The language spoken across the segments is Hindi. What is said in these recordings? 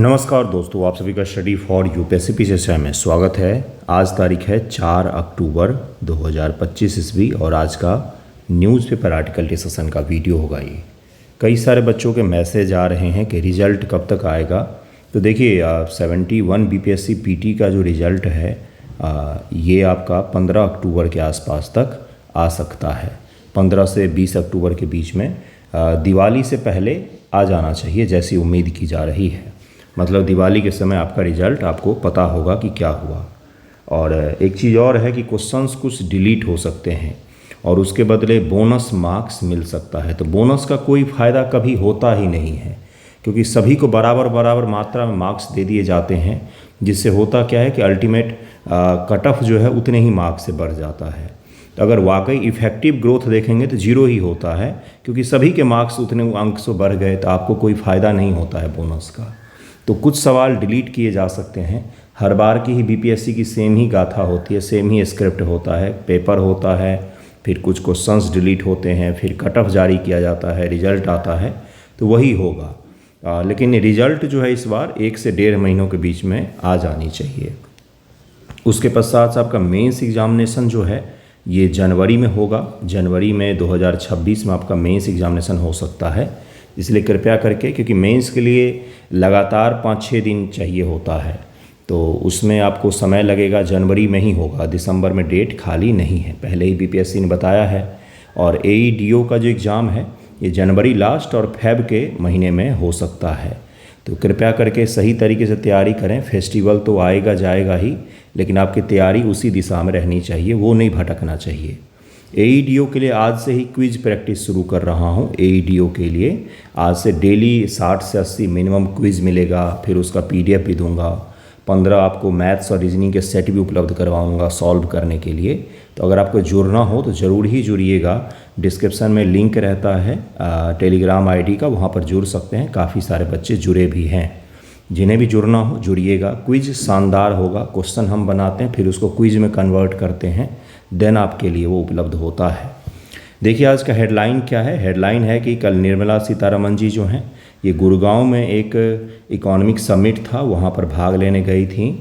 नमस्कार दोस्तों, आप सभी का स्टडी फॉर यूपीएससी पीसीएसआई में स्वागत है। आज तारीख है 4 अक्टूबर 2025 ईस्वी और आज का न्यूज़पेपर आर्टिकल डिस्कशन का वीडियो होगा। ये कई सारे बच्चों के मैसेज आ रहे हैं कि रिज़ल्ट कब तक आएगा। तो देखिए 71 बीपीएससी पीटी का जो रिज़ल्ट है ये आपका 15 अक्टूबर के आसपास तक आ सकता है। 15 से 20 अक्टूबर के बीच में दिवाली से पहले आ जाना चाहिए जैसी उम्मीद की जा रही है। मतलब दिवाली के समय आपका रिज़ल्ट आपको पता होगा कि क्या हुआ। और एक चीज़ और है कि क्वेश्चंस कुछ डिलीट हो सकते हैं और उसके बदले बोनस मार्क्स मिल सकता है। तो बोनस का कोई फ़ायदा कभी होता ही नहीं है, क्योंकि सभी को बराबर मात्रा में मार्क्स दे दिए जाते हैं, जिससे होता क्या है कि अल्टीमेट कट ऑफ जो है उतने ही मार्क्स से बढ़ जाता है। तो अगर वाकई इफ़ेक्टिव ग्रोथ देखेंगे तो जीरो ही होता है, क्योंकि सभी के मार्क्स उतने अंक से बढ़ गए तो आपको कोई फ़ायदा नहीं होता है बोनस का। तो कुछ सवाल डिलीट किए जा सकते हैं। हर बार की ही बीपीएससी की सेम ही गाथा होती है, सेम ही स्क्रिप्ट होता है, पेपर होता है, फिर कुछ क्वेश्चंस डिलीट होते हैं, फिर कट ऑफ जारी किया जाता है, रिजल्ट आता है, तो वही होगा। लेकिन रिजल्ट जो है इस बार 1 से 1.5 महीनों के बीच में आ जानी चाहिए। उसके पश्चात आपका मेंस एग्जामिनेशन जो है ये जनवरी में होगा। जनवरी में 2026 में आपका मेंस एग्जामिनेशन हो सकता है। इसलिए कृपया करके, क्योंकि मेंस के लिए लगातार 5-6 दिन चाहिए होता है, तो उसमें आपको समय लगेगा। जनवरी में ही होगा, दिसंबर में डेट खाली नहीं है, पहले ही बीपीएससी ने बताया है। और एईडीओ का जो एग्ज़ाम है ये जनवरी लास्ट और फेब के महीने में हो सकता है। तो कृपया करके सही तरीके से तैयारी करें। फेस्टिवल तो आएगा जाएगा ही, लेकिन आपकी तैयारी उसी दिशा में रहनी चाहिए, वो नहीं भटकना चाहिए। एईडीओ के लिए आज से ही क्विज प्रैक्टिस शुरू कर रहा हूँ। एईडीओ के लिए आज से डेली 60 से 80 मिनिमम क्विज मिलेगा, फिर उसका पीडीएफ भी दूंगा। 15 आपको मैथ्स और रीजनिंग के सेट भी उपलब्ध करवाऊंगा सॉल्व करने के लिए। तो अगर आपको जुड़ना हो तो ज़रूर ही जुड़िएगा। डिस्क्रिप्शन में लिंक रहता है टेलीग्राम आईडी का, वहाँ पर जुड़ सकते हैं। काफ़ी सारे बच्चे जुड़े भी हैं। जिन्हें भी जुड़ना हो जुड़िएगा। क्विज शानदार होगा। क्वेश्चन हम बनाते हैं, फिर उसको क्विज में कन्वर्ट करते हैं, देन आपके लिए वो उपलब्ध होता है। देखिए आज का हेडलाइन क्या है। हेडलाइन है कि कल निर्मला सीतारमण जी जो हैं ये गुड़गांव में एक इकोनॉमिक समिट था, वहाँ पर भाग लेने गई थी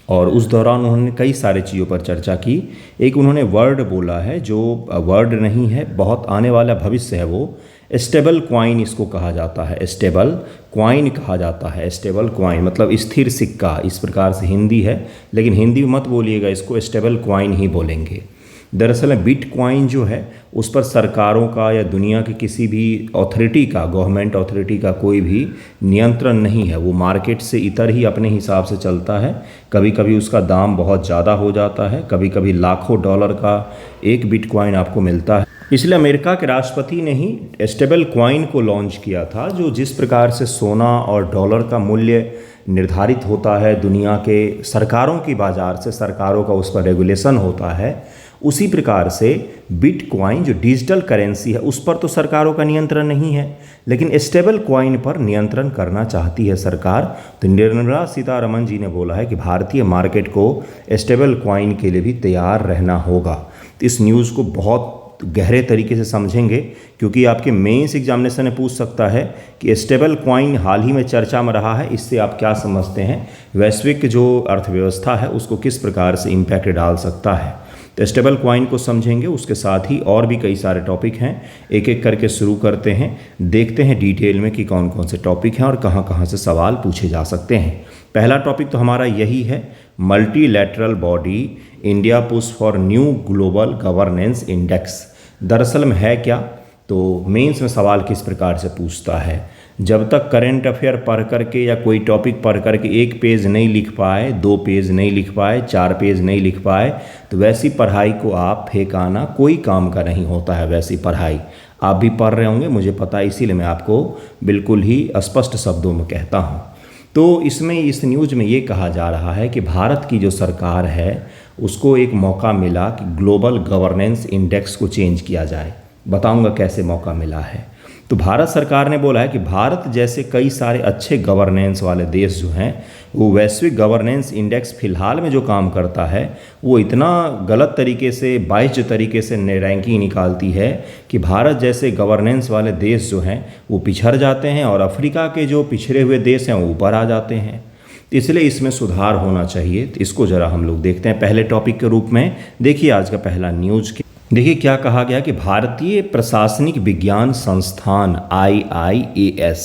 और उस दौरान उन्होंने कई सारे चीज़ों पर चर्चा की। एक उन्होंने वर्ड बोला है जो वर्ड नहीं है, बहुत आने वाला भविष्य है। वो स्टेबल क्वाइन इसको कहा जाता है, स्टेबल क्वाइन कहा जाता है। स्टेबल क्वाइन मतलब स्थिर सिक्का, इस प्रकार से हिंदी है, लेकिन हिंदी में मत बोलिएगा इसको, स्टेबल क्वाइन ही बोलेंगे। दरअसल बिटकॉइन जो है उस पर सरकारों का या दुनिया की किसी भी अथॉरिटी का, गवर्नमेंट अथॉरिटी का कोई भी नियंत्रण नहीं है। वो मार्केट से इतर ही अपने हिसाब से चलता है। कभी कभी उसका दाम बहुत ज़्यादा हो जाता है, कभी कभी लाखों डॉलर का एक बिटकॉइन आपको मिलता है। इसलिए अमेरिका के राष्ट्रपति ने ही स्टेबल क्वाइन को लॉन्च किया था, जो जिस प्रकार से सोना और डॉलर का मूल्य निर्धारित होता है दुनिया के सरकारों की बाज़ार से, सरकारों का उस पर रेगुलेशन होता है, उसी प्रकार से बिटकॉइन जो डिजिटल करेंसी है उस पर तो सरकारों का नियंत्रण नहीं है, लेकिन स्टेबल क्वाइन पर नियंत्रण करना चाहती है सरकार। तो निर्मला सीतारमण जी ने बोला है कि भारतीय मार्केट को स्टेबल क्वाइन के लिए भी तैयार रहना होगा। तो इस न्यूज़ को बहुत गहरे तरीके से समझेंगे, क्योंकि आपके मेंस एग्जामिनेशन में पूछ सकता है कि स्टेबल क्वाइन हाल ही में चर्चा में रहा है, इससे आप क्या समझते हैं, वैश्विक जो अर्थव्यवस्था है उसको किस प्रकार से इम्पैक्ट डाल सकता है। तो स्टेबल क्वाइन को समझेंगे। उसके साथ ही और भी कई सारे टॉपिक हैं, एक एक करके शुरू करते हैं, देखते हैं डिटेल में कि कौन कौन से टॉपिक हैं और कहाँ कहाँ से सवाल पूछे जा सकते हैं। पहला टॉपिक तो हमारा यही है, multilateral body India push for new global governance index. दरअसल में है क्या, तो मेंस में सवाल किस प्रकार से पूछता है। जब तक करंट अफेयर पढ़ करके या कोई टॉपिक पढ़ करके 1 पेज नहीं लिख पाए, 2 पेज नहीं लिख पाए, 4 पेज नहीं लिख पाए, तो वैसी पढ़ाई को आप फेंकाना कोई काम का नहीं होता है। वैसी पढ़ाई आप भी पढ़ रहे होंगे, मुझे पता है, इसीलिए मैं आपको बिल्कुल ही स्पष्ट शब्दों में कहता हूँ। तो इसमें इस न्यूज़ में ये कहा जा रहा है कि भारत की जो सरकार है उसको एक मौका मिला कि ग्लोबल गवर्नेंस इंडेक्स को चेंज किया जाए। बताऊंगा कैसे मौका मिला है। तो भारत सरकार ने बोला है कि भारत जैसे कई सारे अच्छे गवर्नेंस वाले देश जो हैं वो वैश्विक गवर्नेंस इंडेक्स फिलहाल में जो काम करता है वो इतना गलत तरीके से बाइज्ड तरीके से रैंकिंग निकालती है कि भारत जैसे गवर्नेंस वाले देश जो हैं वो पिछड़ जाते हैं और अफ्रीका के जो पिछड़े हुए देश हैं वो ऊपर आ जाते हैं। तो इसलिए इसमें सुधार होना चाहिए। तो इसको ज़रा हम लोग देखते हैं पहले टॉपिक के रूप में। देखिए आज का पहला न्यूज़ देखिए क्या कहा गया कि भारतीय प्रशासनिक विज्ञान संस्थान IIAS,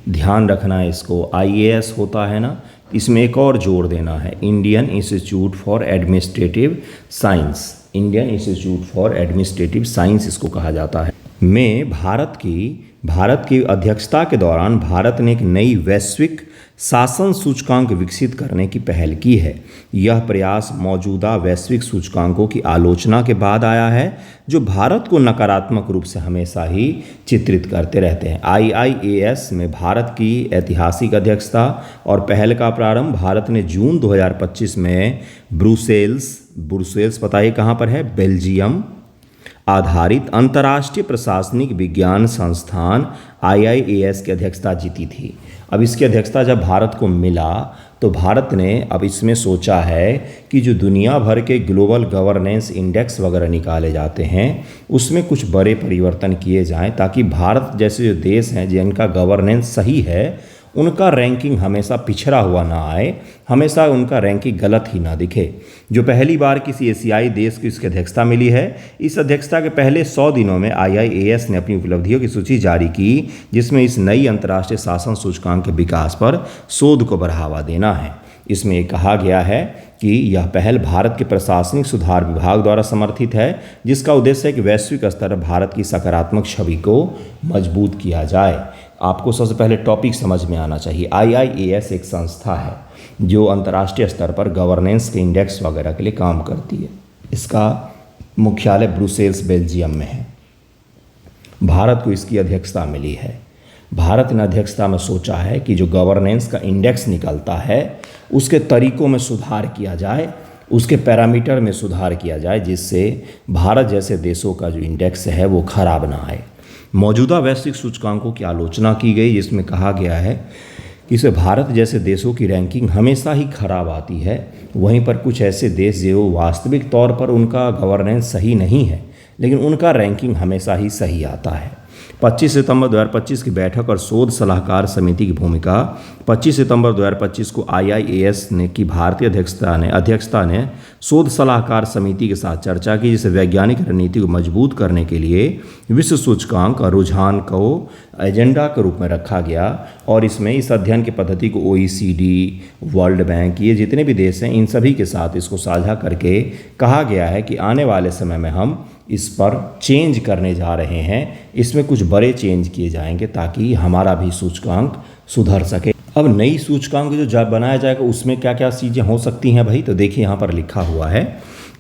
ध्यान रखना है इसको, IAS होता है ना, इसमें एक और जोड़ देना है, Indian institute for administrative science, Indian institute for administrative science इसको कहा जाता है। में भारत की अध्यक्षता के दौरान भारत ने एक नई वैश्विक शासन सूचकांक विकसित करने की पहल की है। यह प्रयास मौजूदा वैश्विक सूचकांकों की आलोचना के बाद आया है जो भारत को नकारात्मक रूप से हमेशा ही चित्रित करते रहते हैं। IIAS में भारत की ऐतिहासिक अध्यक्षता और पहल का प्रारंभ भारत ने जून 2025 में ब्रुसेल्स पता है कहाँ पर है, बेल्जियम आधारित अंतर्राष्ट्रीय प्रशासनिक विज्ञान संस्थान IIAS की अध्यक्षता जीती थी। अब इसकी अध्यक्षता जब भारत को मिला तो भारत ने अब इसमें सोचा है कि जो दुनिया भर के ग्लोबल गवर्नेंस इंडेक्स वगैरह निकाले जाते हैं उसमें कुछ बड़े परिवर्तन किए जाएं ताकि भारत जैसे जो देश हैं जिनका गवर्नेंस सही है उनका रैंकिंग हमेशा पिछड़ा हुआ ना आए, हमेशा उनका रैंकिंग गलत ही ना दिखे। जो पहली बार किसी एशियाई देश को इसकी अध्यक्षता मिली है, इस अध्यक्षता के पहले 100 दिनों में IIAS ने अपनी उपलब्धियों की सूची जारी की जिसमें इस नई अंतर्राष्ट्रीय शासन सूचकांक के विकास पर शोध को बढ़ावा देना है। इसमें कहा गया है कि यह पहल भारत के प्रशासनिक सुधार विभाग द्वारा समर्थित है जिसका उद्देश्य है कि वैश्विक स्तर पर भारत की सकारात्मक छवि को मजबूत किया जाए। आपको सबसे पहले टॉपिक समझ में आना चाहिए। IIAS एक संस्था है जो अंतर्राष्ट्रीय स्तर पर गवर्नेंस के इंडेक्स वगैरह के लिए काम करती है। इसका मुख्यालय ब्रुसेल्स बेल्जियम में है। भारत को इसकी अध्यक्षता मिली है। भारत ने अध्यक्षता में सोचा है कि जो गवर्नेंस का इंडेक्स निकलता है उसके तरीकों में सुधार किया जाए, उसके पैरामीटर में सुधार किया जाए जिससे भारत जैसे देशों का जो इंडेक्स है वो खराब ना आए। मौजूदा वैश्विक सूचकांकों की आलोचना की गई जिसमें कहा गया है कि इसे भारत जैसे देशों की रैंकिंग हमेशा ही खराब आती है। वहीं पर कुछ ऐसे देश जो वास्तविक तौर पर उनका गवर्नेंस सही नहीं है लेकिन उनका रैंकिंग हमेशा ही सही आता है। 25 सितंबर 2025 की बैठक और शोध सलाहकार समिति की भूमिका। 25 सितंबर 2025 को IIAS ने की भारतीय अध्यक्षता ने शोध सलाहकार समिति के साथ चर्चा की जिसे वैज्ञानिक रणनीति को मजबूत करने के लिए विश्व सूचकांक और रुझान को एजेंडा के रूप में रखा गया। और इसमें इस अध्ययन की पद्धति को OECD, वर्ल्ड बैंक, ये जितने भी देश हैं इन सभी के साथ इसको साझा करके कहा गया है कि आने वाले समय में हम इस पर चेंज करने जा रहे हैं, इसमें कुछ बड़े चेंज किए जाएंगे ताकि हमारा भी सूचकांक सुधर सके। अब नई सूचकांक जो बनाया जाएगा उसमें क्या क्या चीज़ें हो सकती हैं भाई, तो देखिए यहाँ पर लिखा हुआ है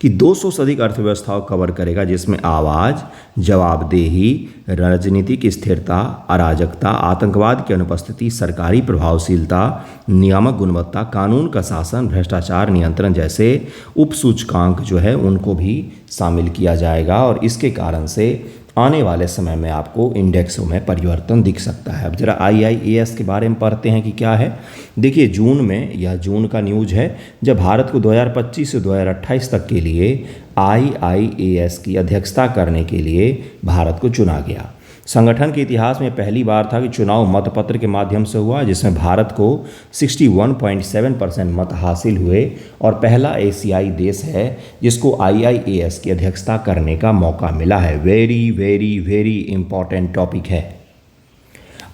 कि 200 से अधिक अर्थव्यवस्थाओं कवर करेगा जिसमें आवाज़, जवाबदेही, राजनीतिक स्थिरता, अराजकता, आतंकवाद की अनुपस्थिति, सरकारी प्रभावशीलता, नियामक गुणवत्ता, कानून का शासन, भ्रष्टाचार नियंत्रण जैसे उप सूचकांक जो है उनको भी शामिल किया जाएगा। और इसके कारण से आने वाले समय में आपको इंडेक्सों में परिवर्तन दिख सकता है। अब जरा IIAS के बारे में पढ़ते हैं कि क्या है। देखिए जून में, यह जून का न्यूज़ है, जब भारत को 2025 से 2028 तक के लिए IIAS की अध्यक्षता करने के लिए भारत को चुना गया। संगठन के इतिहास में पहली बार था कि चुनाव मतपत्र के माध्यम से हुआ जिसमें भारत को 61.7% मत हासिल हुए और पहला एशियाई देश है जिसको IIAS की अध्यक्षता करने का मौका मिला है। Very very very important topic है।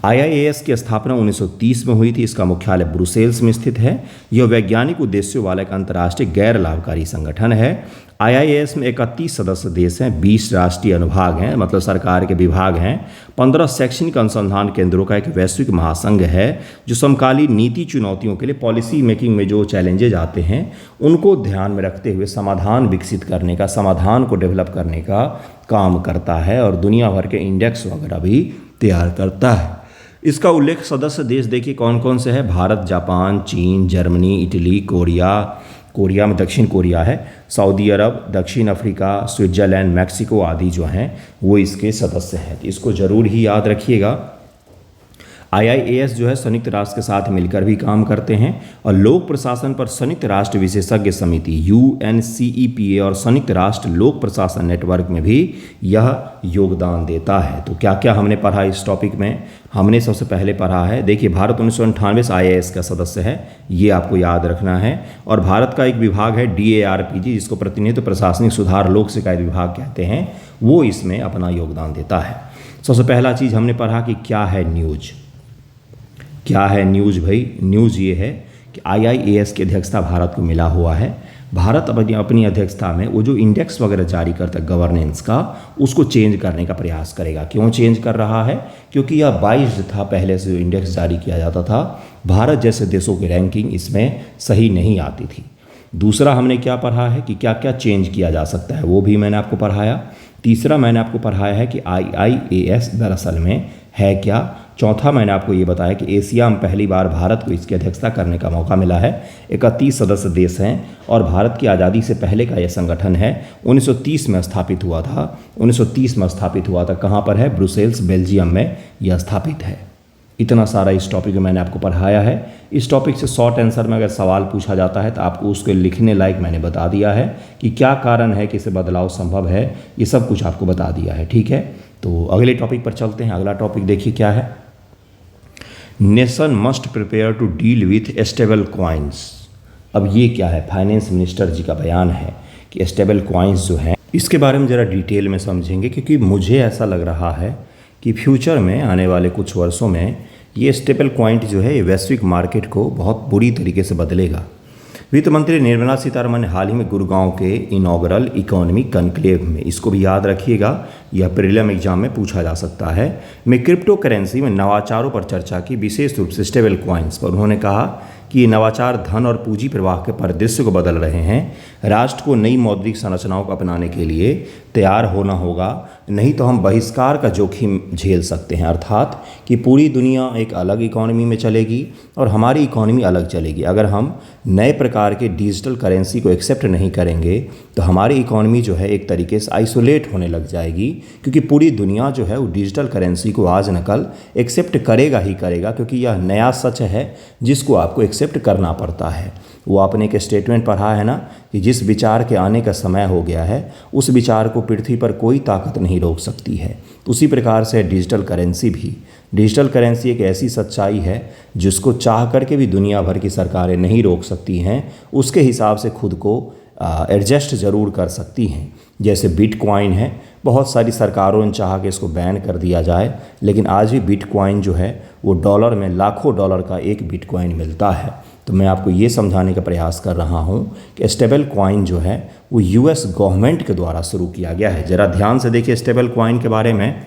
IIAS की स्थापना 1930 में हुई थी। इसका मुख्यालय ब्रुसेल्स में स्थित है। यह वैज्ञानिक उद्देश्यों वाला एक अंतर्राष्ट्रीय गैर लाभकारी संगठन है। IIAS में 31 सदस्य देश हैं, 20 राष्ट्रीय अनुभाग हैं, मतलब सरकार के विभाग हैं, 15 शैक्षणिक अनुसंधान केंद्रों का एक वैश्विक महासंघ है जो समकालीन नीति चुनौतियों के लिए पॉलिसी मेकिंग में जो चैलेंजेज आते हैं उनको ध्यान में रखते हुए समाधान विकसित करने का, समाधान को डेवलप करने का काम करता है और दुनिया भर के इंडेक्स वगैरह भी तैयार करता है। इसका उल्लेख सदस्य देश देखिए कौन कौन से है, भारत, जापान, चीन, जर्मनी, इटली, कोरिया, कोरिया में दक्षिण कोरिया है, सऊदी अरब, दक्षिण अफ्रीका, स्विट्ज़रलैंड, मैक्सिको आदि जो हैं वो इसके सदस्य हैं। तो इसको ज़रूर ही याद रखिएगा। IIAS जो है संयुक्त राष्ट्र के साथ मिलकर भी काम करते हैं और लोक प्रशासन पर संयुक्त राष्ट्र विशेषज्ञ समिति UNCEPA और संयुक्त राष्ट्र लोक प्रशासन नेटवर्क में भी यह योगदान देता है। तो क्या क्या हमने पढ़ा इस टॉपिक में? हमने सबसे पहले पढ़ा है, देखिए भारत 1998 से IIAS का सदस्य है, ये आपको याद रखना है। और भारत का एक विभाग है DARPG, जिसको प्रतिनिधित्व प्रशासनिक सुधार लोक शिकायत विभाग कहते हैं, वो इसमें अपना योगदान देता है। सबसे पहला चीज़ हमने पढ़ा कि क्या है न्यूज। क्या है न्यूज़ भाई? न्यूज़ ये है कि IIAS की अध्यक्षता भारत को मिला हुआ है। भारत अपनी अध्यक्षता में वो जो इंडेक्स वगैरह जारी करता है गवर्नेंस का, उसको चेंज करने का प्रयास करेगा। क्यों चेंज कर रहा है? क्योंकि यह 22 था पहले से जो इंडेक्स जारी किया जाता था, भारत जैसे देशों की रैंकिंग इसमें सही नहीं आती थी। दूसरा हमने क्या पढ़ा है कि क्या क्या चेंज किया जा सकता है, वो भी मैंने आपको पढ़ाया। तीसरा मैंने आपको पढ़ाया है कि IIAS दरअसल में है क्या। चौथा मैंने आपको ये बताया कि एशिया में पहली बार भारत को इसकी अध्यक्षता करने का मौका मिला है। 31 सदस्य देश हैं और भारत की आज़ादी से पहले का यह संगठन है। 1930 में स्थापित हुआ था। 1930 में स्थापित हुआ था। कहाँ पर है? ब्रुसेल्स, बेल्जियम में यह स्थापित है। इतना सारा इस टॉपिक में मैंने आपको पढ़ाया है। इस टॉपिक से शॉर्ट आंसर में अगर सवाल पूछा जाता है तो आपको उसको लिखने लायक मैंने बता दिया है कि क्या कारण है कि इसे बदलाव संभव है, ये सब कुछ आपको बता दिया है। ठीक है, तो अगले टॉपिक पर चलते हैं। अगला टॉपिक देखिए क्या है। Nation must prepare to deal with stable coins. अब ये क्या है? फाइनेंस मिनिस्टर जी का बयान है कि स्टेबल कॉइन्स जो हैं इसके बारे में ज़रा डिटेल में समझेंगे, क्योंकि मुझे ऐसा लग रहा है कि फ्यूचर में आने वाले कुछ वर्षों में ये स्टेबल कॉइन जो है ये वैश्विक मार्केट को बहुत बुरी तरीके से बदलेगा। वित्त मंत्री निर्मला सीतारमण ने हाल ही में गुड़गांव के इनॉग्रल इकोनॉमिक कॉन्क्लेव में, इसको भी याद रखिएगा, यह प्रीलिम एग्जाम में पूछा जा सकता है, में क्रिप्टो करेंसी में नवाचारों पर चर्चा की, विशेष रूप से स्टेबल कॉइन्स पर। उन्होंने कहा कि ये नवाचार धन और पूंजी प्रवाह के परिदृश्य को बदल रहे हैं। राष्ट्र को नई मौद्रिक संरचनाओं को अपनाने के लिए तैयार होना होगा, नहीं तो हम बहिष्कार का जोखिम झेल सकते हैं। अर्थात कि पूरी दुनिया एक अलग इकोनॉमी में चलेगी और हमारी इकोनॉमी अलग चलेगी। अगर हम नए प्रकार के डिजिटल करेंसी को एक्सेप्ट नहीं करेंगे तो हमारी इकोनॉमी जो है एक तरीके से आइसोलेट होने लग जाएगी, क्योंकि पूरी दुनिया जो है वो डिजिटल करेंसी को आज न कल एक्सेप्ट करेगा ही करेगा, क्योंकि यह नया सच है जिसको आपको एक्सेप्ट करना पड़ता है। वो आपने एक स्टेटमेंट पढ़ा है ना कि जिस विचार के आने का समय हो गया है उस विचार को पृथ्वी पर कोई ताकत नहीं रोक सकती है। उसी प्रकार से डिजिटल करेंसी भी, डिजिटल करेंसी एक ऐसी सच्चाई है जिसको चाह करके भी दुनिया भर की सरकारें नहीं रोक सकती हैं, उसके हिसाब से खुद को एडजस्ट ज़रूर कर सकती हैं। जैसे बिटकॉइन है, बहुत सारी सरकारों ने चाहा कि इसको बैन कर दिया जाए, लेकिन आज भी बिटकॉइन जो है वो डॉलर में लाखों डॉलर का एक बिटकॉइन मिलता है। तो मैं आपको ये समझाने का प्रयास कर रहा हूँ कि स्टेबल कॉइन जो है वो US गवर्नमेंट के द्वारा शुरू किया गया है। ज़रा ध्यान से देखिए स्टेबल कॉइन के बारे में।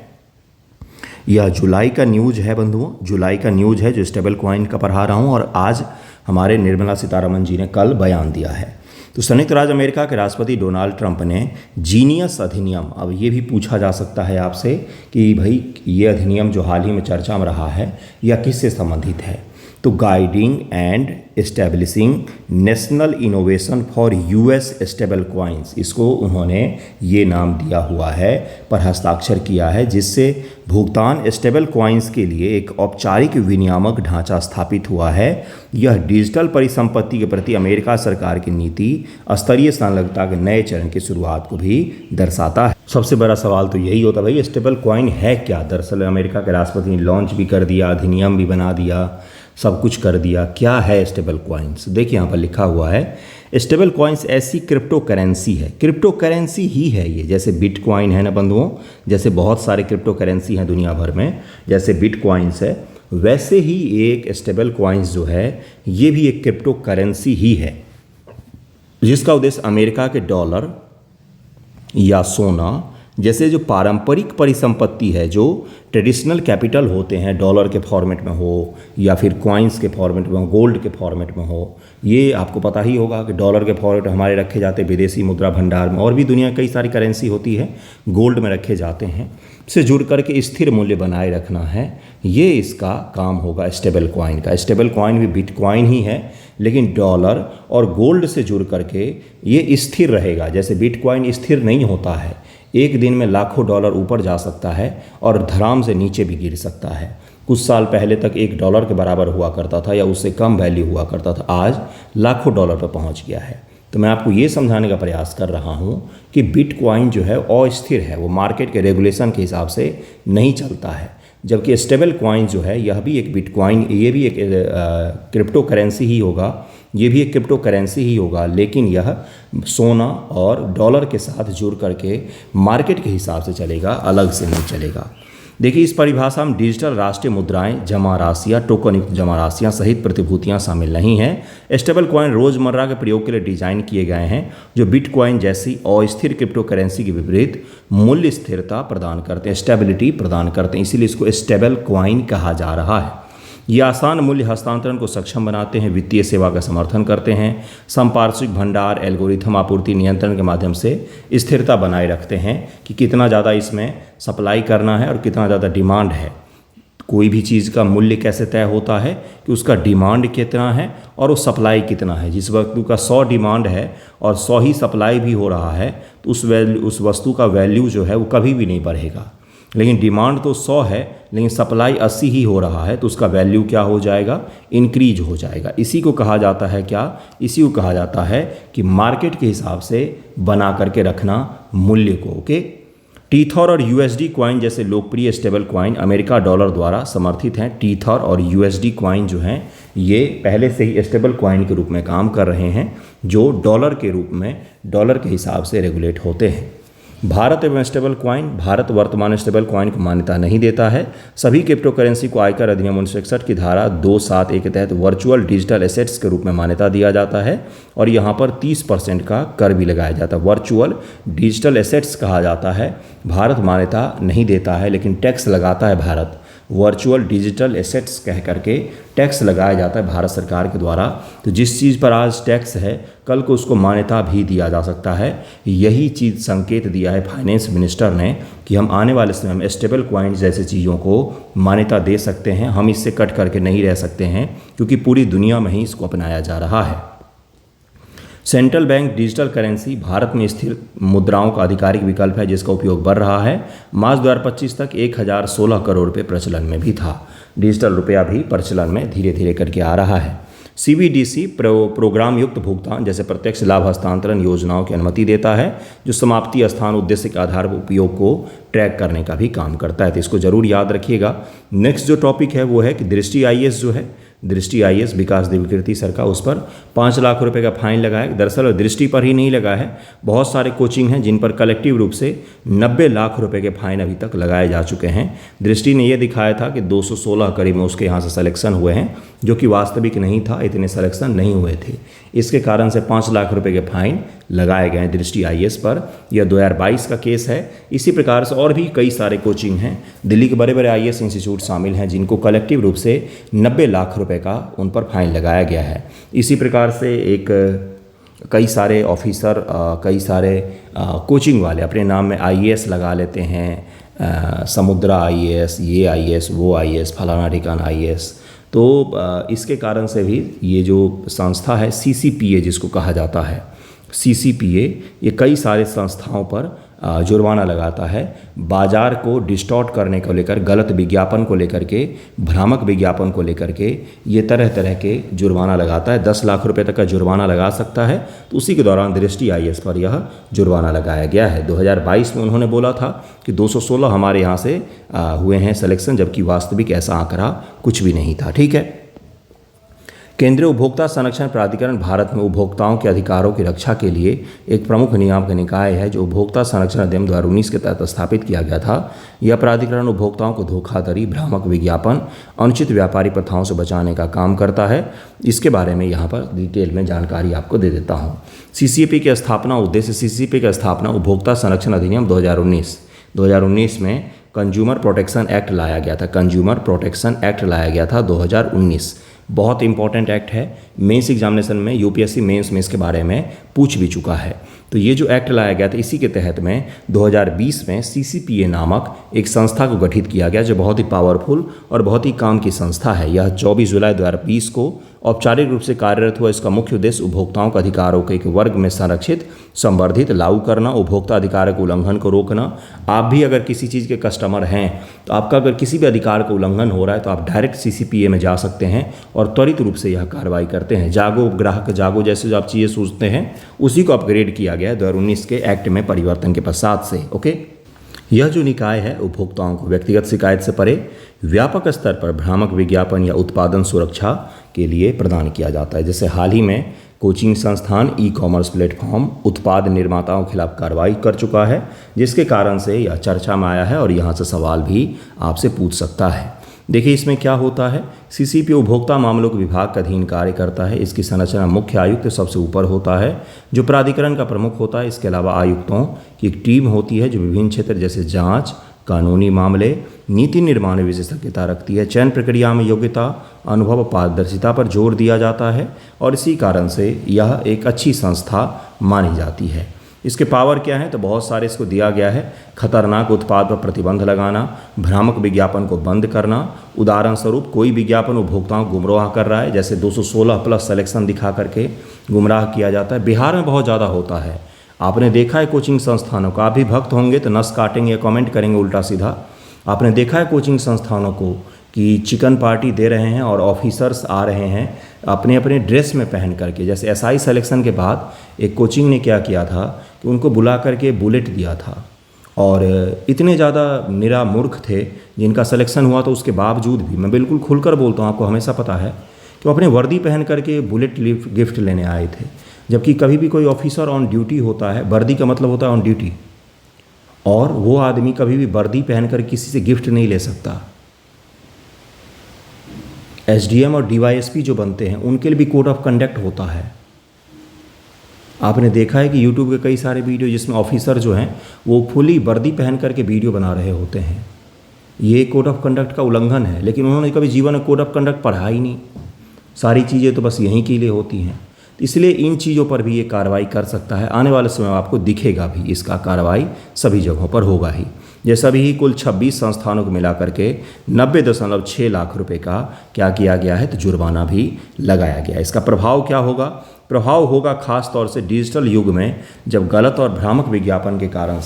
यह जुलाई का न्यूज़ है बंधुओं, जुलाई का न्यूज़ है जो स्टेबल कॉइन का पढ़ा रहा हूँ, और आज हमारे निर्मला सीतारमण जी ने कल बयान दिया है। तो संयुक्त राज्य अमेरिका के राष्ट्रपति डोनाल्ड ट्रंप ने जीनियस अधिनियम, अब ये भी पूछा जा सकता है आपसे कि भाई ये अधिनियम जो हाल ही में चर्चा में रहा है यह किससे संबंधित है? तो guiding and establishing national innovation for US stable coins, इसको उन्होंने ये नाम दिया हुआ है, पर हस्ताक्षर किया है, जिससे भुगतान स्टेबल कॉइन्स के लिए एक औपचारिक विनियामक ढांचा स्थापित हुआ है। यह डिजिटल परिसंपत्ति के प्रति अमेरिका सरकार की नीति स्तरीय संलग्नता के नए चरण की शुरुआत को भी दर्शाता है। सबसे बड़ा सवाल तो यही होता भाई स्टेबल कॉइन है क्या? दरअसल अमेरिका के राष्ट्रपति ने लॉन्च भी कर दिया, अधिनियम भी बना दिया, सब कुछ कर दिया। क्या है स्टेबल कॉइन्स? देखिए यहाँ पर लिखा हुआ है स्टेबल कॉइन्स ऐसी क्रिप्टो करेंसी है, क्रिप्टो करेंसी ही है ये, जैसे बिटकॉइन है ना बंधुओं, जैसे बहुत सारे क्रिप्टो करेंसी हैं दुनिया भर में, जैसे बिटकॉइन्स है, वैसे ही एक स्टेबल कॉइन्स जो है ये भी एक क्रिप्टो करेंसी ही है, जिसका उद्देश्य अमेरिका के डॉलर या सोना जैसे जो पारंपरिक परिसंपत्ति है, जो ट्रेडिशनल कैपिटल होते हैं, डॉलर के फॉर्मेट में हो या फिर कॉइन्स के फॉर्मेट में हो, गोल्ड के फॉर्मेट में हो, ये आपको पता ही होगा कि डॉलर के फॉर्मेट हमारे रखे जाते हैं विदेशी मुद्रा भंडार में, और भी दुनिया कई सारी करेंसी होती है, गोल्ड में रखे जाते हैं, से जुड़ करके स्थिर मूल्य बनाए रखना है, ये इसका काम होगा स्टेबल कॉइन का। स्टेबल कॉइन भी बिटकॉइन ही है, लेकिन डॉलर और गोल्ड से जुड़ करके ये स्थिर रहेगा। जैसे बिटकॉइन स्थिर नहीं होता है, एक दिन में लाखों डॉलर ऊपर जा सकता है और धड़ाम से नीचे भी गिर सकता है। कुछ साल पहले तक $1 के बराबर हुआ करता था या उससे कम वैल्यू हुआ करता था, आज लाखों डॉलर पर पहुंच गया है। तो मैं आपको ये समझाने का प्रयास कर रहा हूँ कि बिटकॉइन जो है अस्थिर है, वो मार्केट के रेगुलेशन के हिसाब से नहीं चलता है। जबकि स्टेबल कॉइन जो है, यह भी एक बिटकॉइन, ये भी एक क्रिप्टो करेंसी ही होगा, ये भी एक क्रिप्टो करेंसी ही होगा, लेकिन यह सोना और डॉलर के साथ जुड़ करके मार्केट के हिसाब से चलेगा, अलग से नहीं चलेगा। देखिए, इस परिभाषा में डिजिटल राष्ट्रीय मुद्राएं, जमा राशियाँ, टोकन युक्त जमा राशियाँ सहित प्रतिभूतियाँ शामिल नहीं हैं। स्टेबल कॉइन रोज़मर्रा के प्रयोग के लिए डिजाइन किए गए हैं, जो बिटकॉइन जैसी अस्थिर क्रिप्टो करेंसी के विपरीत मूल्य स्थिरता प्रदान करते हैं, स्टेबिलिटी प्रदान करते हैं, इसीलिए इसको स्टेबल कॉइन कहा जा रहा है। ये आसान मूल्य हस्तांतरण को सक्षम बनाते हैं, वित्तीय सेवा का समर्थन करते हैं, संपार्श्विक भंडार, एल्गोरिथम आपूर्ति नियंत्रण के माध्यम से स्थिरता बनाए रखते हैं कि कितना ज़्यादा इसमें सप्लाई करना है और कितना ज़्यादा डिमांड है। कोई भी चीज़ का मूल्य कैसे तय होता है कि उसका डिमांड कितना है और वो सप्लाई कितना है। जिस वस्तु का 100 डिमांड है और 100 ही सप्लाई भी हो रहा है, तो उस वस्तु का वैल्यू जो है वो कभी भी नहीं बढ़ेगा। लेकिन डिमांड तो 100 है, लेकिन सप्लाई 80 ही हो रहा है, तो उसका वैल्यू क्या हो जाएगा, इंक्रीज हो जाएगा। इसी को कहा जाता है क्या, इसी को कहा जाता है कि मार्केट के हिसाब से बना करके रखना मूल्य को। ओके, टीथर और यूएसडी कॉइन जैसे लोकप्रिय स्टेबल कॉइन अमेरिका डॉलर द्वारा समर्थित हैं। टीथर और यूएसडी कॉइन जो हैं, ये पहले से ही स्टेबल कॉइन के रूप में काम कर रहे हैं, जो डॉलर के रूप में, डॉलर के हिसाब से रेगुलेट होते हैं। भारत एवं स्टेबल कॉइन, भारत वर्तमान स्टेबल कॉइन को मान्यता नहीं देता है। सभी क्रिप्टो करेंसी को आयकर अधिनियम 1961 की धारा 271 के तहत वर्चुअल डिजिटल एसेट्स के रूप में मान्यता दिया जाता है और यहाँ पर 30% का कर भी लगाया जाता है। वर्चुअल डिजिटल एसेट्स कहा जाता है। भारत मान्यता नहीं देता है, लेकिन टैक्स लगाता है भारत। वर्चुअल डिजिटल एसेट्स कह करके टैक्स लगाया जाता है भारत सरकार के द्वारा। तो जिस चीज़ पर आज टैक्स है, कल को उसको मान्यता भी दिया जा सकता है। यही चीज़ संकेत दिया है फाइनेंस मिनिस्टर ने कि हम आने वाले समय में स्टेबल कॉइन जैसी चीज़ों को मान्यता दे सकते हैं। हम इससे कट करके नहीं रह सकते हैं, क्योंकि पूरी दुनिया में ही इसको अपनाया जा रहा है। Central bank digital currency Bharat में स्थिर मुद्राओं का आधिकारिक विकल्प है, जिसका उपयोग बढ़ रहा है। मार्च 2025 तक 1016 करोड़ रुपये प्रचलन में भी था। डिजिटल रुपया भी प्रचलन में धीरे धीरे करके आ रहा है। सीबीडीसी प्रोग्राम युक्त भुगतान जैसे प्रत्यक्ष लाभ हस्तांतरण योजनाओं की अनुमति देता है, जो समाप्ति स्थान उद्देश्य के आधार पर उपयोग को ट्रैक करने का भी काम करता है। तो इसको जरूर याद रखिएगा। नेक्स्ट जो टॉपिक है वो है कि दृष्टि आईएएस जो है, दृष्टि आईएएस विकास दिव्यकीर्ति सर का, उस पर 5 लाख रुपए का फाइन लगाया। दरअसल दृष्टि पर ही नहीं लगा है, बहुत सारे कोचिंग हैं जिन पर कलेक्टिव रूप से 90 लाख रुपए के फाइन अभी तक लगाए जा चुके हैं। दृष्टि ने यह दिखाया था कि 216 करीब में उसके यहाँ से सिलेक्शन हुए हैं, जो कि वास्तविक नहीं था, इतने सिलेक्शन नहीं हुए थे। इसके कारण से 5 लाख रुपए के फाइन लगाए गए हैं दृष्टि आईएएस पर। यह 2022 का केस है। इसी प्रकार से और भी कई सारे कोचिंग हैं, दिल्ली के बड़े बड़े आईएएस इंस्टीट्यूट शामिल हैं, जिनको कलेक्टिव रूप से 90 लाख रुपए का उन पर फाइन लगाया गया है। इसी प्रकार से कई सारे ऑफिसर, कई सारे कोचिंग वाले अपने नाम में आईएएस लगा लेते हैं, समुद्रा आईएएस, ये आईएएस, वो आईएएस, फलाना ठिकाना आईएएस। तो इसके कारण से भी ये जो संस्था है सीसीपीए जिसको कहा जाता है, सीसीपीए, ये कई सारे संस्थाओं पर जुर्माना लगाता है। बाजार को डिस्टॉर्ट करने को लेकर, गलत विज्ञापन को लेकर के, भ्रामक विज्ञापन को लेकर के ये तरह तरह के जुर्माना लगाता है। 10 लाख रुपए तक का जुर्माना लगा सकता है। तो उसी के दौरान दृष्टि आईएएस पर यह जुर्माना लगाया गया है। 2022 में उन्होंने बोला था कि 216 हमारे यहाँ से हुए हैं सिलेक्शन, जबकि वास्तविक ऐसा आंकड़ा कुछ भी नहीं था। ठीक है। केंद्रीय उपभोक्ता संरक्षण प्राधिकरण भारत में उपभोक्ताओं के अधिकारों की रक्षा के लिए एक प्रमुख नियामक निकाय है, जो उपभोक्ता संरक्षण अधिनियम 2019 के तहत स्थापित किया गया था। यह प्राधिकरण उपभोक्ताओं को धोखाधड़ी, भ्रामक विज्ञापन, अनुचित व्यापारी प्रथाओं से बचाने का काम करता है। इसके बारे में यहाँ पर डिटेल में जानकारी आपको दे देता हूँ। सीसीपी की स्थापना उद्देश्य, सीसीपी की स्थापना उपभोक्ता संरक्षण अधिनियम 2019 में कंज्यूमर प्रोटेक्शन एक्ट लाया गया था। कंज्यूमर प्रोटेक्शन एक्ट लाया गया था 2019। बहुत इंपॉर्टेंट एक्ट है। मेंस एग्जामिनेशन में, यूपीएससी मेंस में इसके बारे में पूछ भी चुका है। तो ये जो एक्ट लाया गया था, इसी के तहत में 2020 में सीसीपीए नामक एक संस्था को गठित किया गया, जो बहुत ही पावरफुल और बहुत ही काम की संस्था है। यह 24 जुलाई 2020 को औपचारिक रूप से कार्यरत हुआ। इसका मुख्य उद्देश्य उपभोक्ताओं के अधिकारों के एक वर्ग में संरक्षित, संवर्धित, लागू करना, उपभोक्ता अधिकारों के उल्लंघन को रोकना। आप भी अगर किसी चीज़ के कस्टमर हैं तो आपका अगर किसी भी अधिकार का उल्लंघन हो रहा है तो आप डायरेक्ट CCPA में जा सकते हैं और त्वरित रूप से यह कार्रवाई करते हैं। जागो ग्राहक जागो जैसे जो आप चीज़ें सोचते हैं उसी को अपग्रेड किया गया है 2019 के एक्ट में परिवर्तन के पश्चात से। ओके, यह जो निकाय है उपभोक्ताओं को व्यक्तिगत शिकायत से परे व्यापक स्तर पर भ्रामक विज्ञापन या उत्पादन सुरक्षा के लिए प्रदान किया जाता है। जैसे हाल ही में कोचिंग संस्थान, ई-कॉमर्स प्लेटफॉर्म उत्पाद निर्माताओं के खिलाफ कार्रवाई कर चुका है, जिसके कारण से यह चर्चा में आया है और यहाँ से सवाल भी आपसे पूछ सकता है। देखिए इसमें क्या होता है, CCPA उपभोक्ता मामलों के विभाग का अधीन कार्य करता है। इसकी संरचना मुख्य आयुक्त सबसे ऊपर होता है जो प्राधिकरण का प्रमुख होता है। इसके अलावा आयुक्तों की एक टीम होती है जो विभिन्न क्षेत्र जैसे जांच, कानूनी मामले, नीति निर्माण में विशेषज्ञता रखती है। चयन प्रक्रिया में योग्यता, अनुभव, पारदर्शिता पर जोर दिया जाता है और इसी कारण से यह एक अच्छी संस्था मानी जाती है। इसके पावर क्या है तो बहुत सारे इसको दिया गया है। खतरनाक उत्पाद पर प्रतिबंध लगाना, भ्रामक विज्ञापन को बंद करना। उदाहरण स्वरूप कोई विज्ञापन उपभोक्ताओं को गुमराह कर रहा है, जैसे 216+ सिलेक्शन दिखा करके गुमराह किया जाता है। बिहार में बहुत ज़्यादा होता है, आपने देखा है कोचिंग संस्थानों का। आप भी भक्त होंगे तो नस काटेंगे, कमेंट करेंगे उल्टा सीधा। आपने देखा है कोचिंग संस्थानों को कि चिकन पार्टी दे रहे हैं और ऑफिसर्स आ रहे हैं अपने अपने ड्रेस में पहन करके। जैसे SI सिलेक्शन के बाद एक कोचिंग ने क्या किया था कि उनको बुला करके बुलेट दिया था और इतने ज़्यादा निरा मूर्ख थे जिनका सिलेक्शन हुआ तो उसके बावजूद भी, मैं बिल्कुल खुलकर बोलता हूँ, आपको हमेशा पता है कि वो अपने वर्दी पहन करके बुलेट गिफ्ट लेने आए थे। जबकि कभी भी कोई ऑफिसर ऑन ड्यूटी होता है, वर्दी का मतलब होता है ऑन ड्यूटी, और वो आदमी कभी भी वर्दी पहनकर किसी से गिफ्ट नहीं ले सकता। SDM और DYSP जो बनते हैं उनके लिए भी कोड ऑफ कंडक्ट होता है। आपने देखा है कि YouTube के कई सारे वीडियो जिसमें ऑफिसर जो हैं वो फुली वर्दी पहन करके वीडियो बना रहे होते हैं। ये कोड ऑफ कंडक्ट का उल्लंघन है, लेकिन उन्होंने कभी जीवन में कोड ऑफ कंडक्ट पढ़ा ही नहीं। सारी चीज़ें तो बस यहीं के लिए होती हैं। इसलिए इन चीज़ों पर भी ये कार्रवाई कर सकता है। आने वाले समय में आपको दिखेगा भी इसका कार्रवाई सभी जगहों पर होगा ही। जैसा भी कुल 26 संस्थानों को मिला करके 90.6 लाख रुपए का क्या किया गया है तो जुर्माना भी लगाया गया। इसका प्रभाव क्या होगा? प्रभाव होगा खास तौर से डिजिटल युग में जब गलत और भ्रामक विज्ञापन के कारण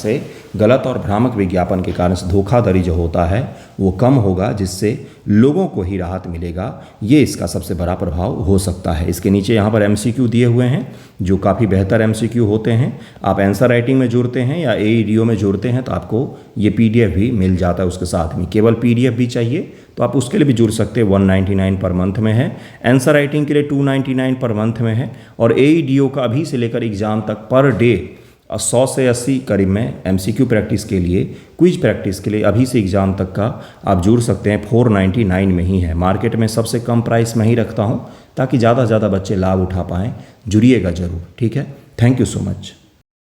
से धोखाधड़ी जो होता है वो कम होगा, जिससे लोगों को ही राहत मिलेगा। ये इसका सबसे बड़ा प्रभाव हो सकता है। इसके नीचे यहाँ पर MCQ दिए हुए हैं जो काफ़ी बेहतर MCQ होते हैं। आप आंसर राइटिंग में जुड़ते हैं या AEDO में जुड़ते हैं तो आपको ये PDF भी मिल जाता है उसके साथ में। केवल PDF भी चाहिए तो आप उसके लिए भी जुड़ सकते हैं, 199 पर मंथ में है। आंसर राइटिंग के लिए 299 पर मंथ में है। और AEDO का अभी से लेकर एग्ज़ाम तक पर डे 100 से 80 करीब में MCQ प्रैक्टिस के लिए, क्विज प्रैक्टिस के लिए अभी से एग्ज़ाम तक का आप जुड़ सकते हैं। 499 में ही है। मार्केट में सबसे कम प्राइस मैं ही रखता हूँ ताकि ज़्यादा से ज़्यादा बच्चे लाभ उठा पाएँ। जुड़िएगा ज़रूर, ठीक है। Thank you so much.